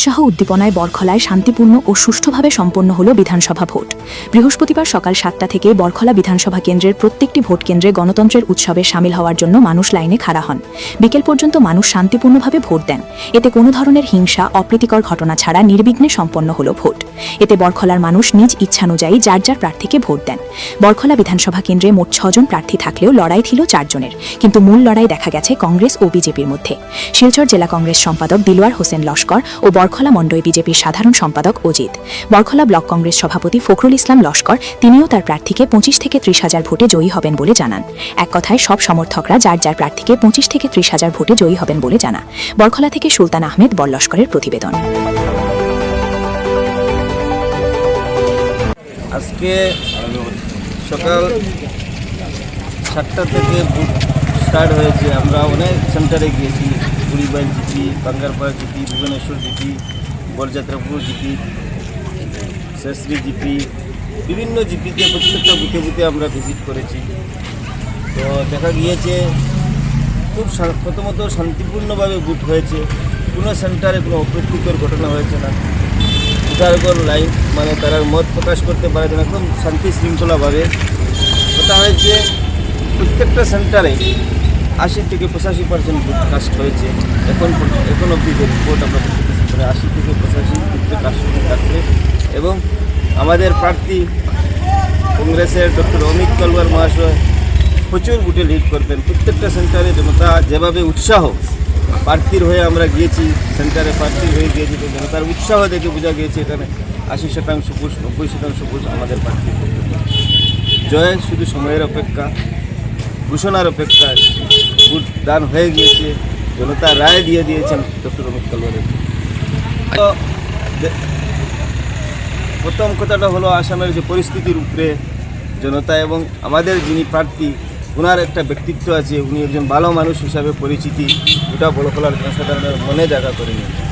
উৎসাহ উদ্দীপনায় বরখলায় শান্তিপূর্ণ ও সুষ্ঠুভাবে সম্পন্ন হল বিধানসভা ভোট। বৃহস্পতিবার সকাল 7টা থেকে বরখলা বিধানসভা কেন্দ্রের প্রত্যেকটি ভোট কেন্দ্রে গণতন্ত্রের উৎসবে সামিল হওয়ার জন্য মানুষ লাইনে খাড়া হন। বিকেল পর্যন্ত মানুষ শান্তিপূর্ণভাবে ভোট দেন। এতে কোনো ধরনের হিংসা, অপ্রীতিকর ঘটনা ছাড়া নির্বিঘ্নে সম্পন্ন হল ভোট। এতে বরখলার মানুষ নিজ ইচ্ছানুযায়ী যার যার প্রার্থীকে ভোট দেন। বরখলা বিধানসভা কেন্দ্রে মোট 6 জন প্রার্থী থাকলেও লড়াই ছিল 4 জনের, কিন্তু মূল লড়াই দেখা গেছে কংগ্রেস ও বিজেপির মধ্যে। শিলচর জেলা কংগ্রেস সম্পাদক দিলওয়ার হোসেন লস্কর ও বরখলা মণ্ডল বিজেপির সাধারণ সম্পাদক অজিত, বরখলা ব্লক কংগ্রেস সভাপতি ফখরুল ইসলাম লস্কর তিনিও তার প্রার্থীকে 25 থেকে 30 হাজার ভোটে জয়ী হবেন বলে জানান। এক কথায় সব সমর্থকরা যার যার প্রার্থীকে 25 থেকে 30 হাজার ভোটে জয়ী হবেন বলে জানা। বরখলা থেকে সুলতান আহমেদ বল লস্করের প্রতিবেদন। আজকে সকাল 7টা থেকে ভোট স্টার্ট হয়েছে। আমরা অনেক সেন্টারে গিয়েছি, Buribail GP, Bangarpara GP, Bhubaneswar GP, Barjatrapur GP, Sheshri GP, বিভিন্ন জিপিতে প্রত্যেকটা বুথে বুথে আমরা ভিজিট করেছি। তো দেখা গিয়েছে খুব প্রথমত শান্তিপূর্ণভাবে ভোট হয়েছে। কোনো সেন্টারে কোনো অপ্রীতিকর ঘটনা হয়েছে না। উদারগর লাইন মানে তারা মত প্রকাশ করতে পারে না, একদম শান্তি শৃঙ্খলাভাবে কথা হয়েছে। প্রত্যেকটা সেন্টারে 80 থেকে 85% ভোট কাস্ট হয়েছে। এখন অবধি যে রিপোর্ট আমরা প্রত্যেকটা সেন্টারে 80 থেকে 85 ভোটে কাস্ট থাকবে। এবং আমাদের প্রার্থী কংগ্রেসের ডক্টর অমিত তলওয়ার মহাশয় প্রচুর ভোটে লিড করবেন। প্রত্যেকটা সেন্টারে জনতা যেভাবে উৎসাহ, প্রার্থীর হয়ে আমরা গিয়েছি, সেন্টারে প্রার্থীর হয়ে গিয়েছি, তো জনতার উৎসাহ দেখে বোঝা গিয়েছে এখানে 80% ভোট, 90% ভোট আমাদের প্রার্থী। জয় শুধু সময়ের অপেক্ষা, ঘোষণার অপেক্ষা। ভোট দান হয়ে গিয়েছে, জনতা রায় দিয়ে দিয়েছেন ডক্টর অমিত তলওয়ারের। তো প্রথম কথাটা হলো আসামের যে পরিস্থিতির উপরে জনতা এবং আমাদের যিনি প্রার্থী ওনার একটা ব্যক্তিত্ব আছে, উনি একজন ভালো মানুষ হিসাবে পরিচিতি গোটা বড়খলার জনসাধারণের মনে জায়গা করে নিয়েছেন।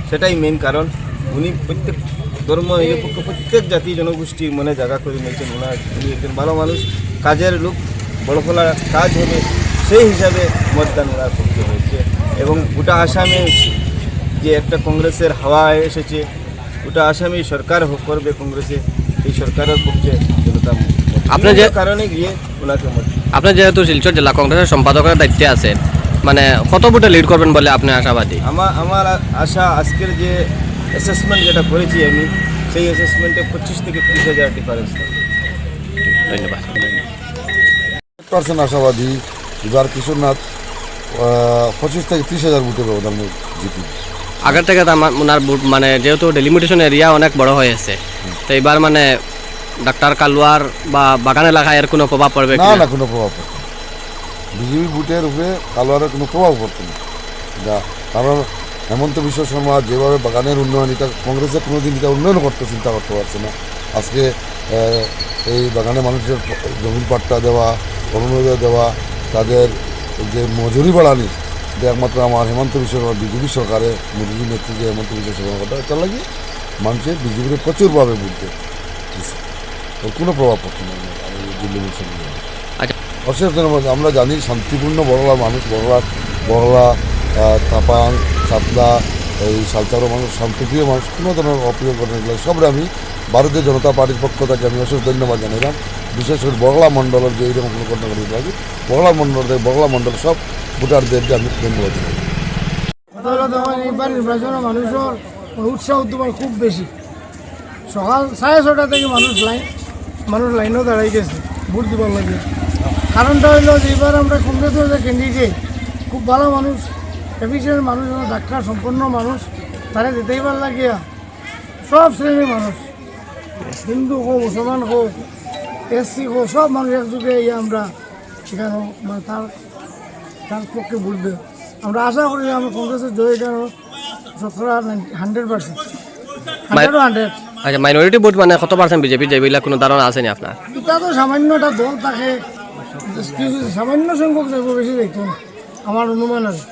সেটাই মেন কারণ। উনি প্রত্যেক ধর্ম নিরপেক্ষ প্রত্যেক জাতি জনগোষ্ঠীর মনে জায়গা করে নিয়েছেন। উনি একজন ভালো মানুষ, কাজের লোক, বড়খলার কাজ হবে সেই হিসাবে মতদান ওনার করতে হয়েছে। এবং গোটা আসামে যে একটা কংগ্রেসের হাওয়া এসেছে, গোটা আসামে সরকার করবে কংগ্রেসে, এই সরকারের পক্ষে জনতা আপনার যে কারণে গিয়ে ওনাকে মত। আপনি যেহেতু শিলচর জেলা কংগ্রেসের সম্পাদকের দায়িত্বে আছেন, মানে কত ভোটে লিড করবেন বলে আপনি আশাবাদী? আমার আশা, আজকের যে অ্যাসেসমেন্ট যেটা করেছি আমি, সেই অ্যাসেসমেন্টে 25 থেকে 30 হাজার ডিফারেন্স থাকবে। ধন্যবাদ। 100% আশাবাদী এবার কিশোরনাথ 25 থেকে 30 হাজার ভোটে ব্যবধানে জিতি। আগের থেকে ওনার ভোট মানে যেহেতু ডেলিমিটেশন এরিয়া অনেক বড় হয়েছে, তো এবার মানে ডাক্তার কালওয়ার বা বাগান এলাকায় এর কোনো প্রভাব পড়বে না, কোনো প্রভাব পড়বে না। বিজেপি ভোটের উপরে কালওয়ারের কোনো প্রভাব পড়তো না। কারণ হেমন্ত বিশ্ব শর্মা যেভাবে বাগানের উন্নয়ন, এটা কংগ্রেসের কোনোদিন এটা উন্নয়ন চিন্তা করতে পারছে না। আজকে এই বাগানে মানুষের জমির পাট্টা দেওয়া, অনুমোদন দেওয়া, তাদের যে মজুরি বাড়ানি, এটা একমাত্র আমার হেমন্ত বিশ্ব শর্মা বিজেপি সরকারে মোদীজির নেতৃত্বে হেমন্ত বিশ্ব শর্মার কথা, এটা লাগে মানুষের বিজেপির প্রচুরভাবে বুঝতে ওর কোনো প্রভাব পড়ছে না দিল্লি মিশন। অবশ্যই আমরা জানি শান্তিপূর্ণ বড়লার মানুষ, বড়লা তাপাং, সাতলা, এই সালচারও মানুষ শান্তিপ্রিয় মানুষ, কোনো ধরনের অপ্রিয় ঘটনাগুলো সবরে আমি ভারতীয় জনতা পার্টির পক্ষ থেকে আমি অশেষ ধন্যবাদ জানাইলাম। বিশেষ করে বড়লা মণ্ডলের যে এইরকম কোনো ঘটনা ঘটতে লাগে, বড়লা মণ্ডল সব ভোটারদেরকে আমি ধন্যবাদ জানাই। এইবার নির্বাচনের মানুষের উৎসাহ উদ্দীপনা খুব বেশি। সকাল 6:30 থেকে মানুষ লাইনও দাঁড়াই গেছে ভোট দিবার লাগে। কারণটা হইল যে এবার আমরা কংগ্রেসের যে ক্যান্ডিডেট খুব ভালো মানুষ, এফিসিয়েন্ট মানুষ, ডাক্তার সম্পন্ন মানুষ, তারা যেতেইবার লাগিয়া সব শ্রেণীর মানুষ, হিন্দু হোক, মুসলমান হোক, এসসি হোক, সব মানুষ একযোগে আমরা সেখানে মানে তার পক্ষে ভোট দেব। আমরা আশা করি আমরা কংগ্রেসের জয় কেন 100%। আচ্ছা, মাইনরিটি ভোট মানে কত পার্সেন্ট বিজেপি যেগুলা কোনো ধারণা আছে নি আপনার? এটা তো সামান্য একটা দল থাকে, সামান্য সংখ্যক যাইব, বেশি যাইতো আমার অনুমান আছে।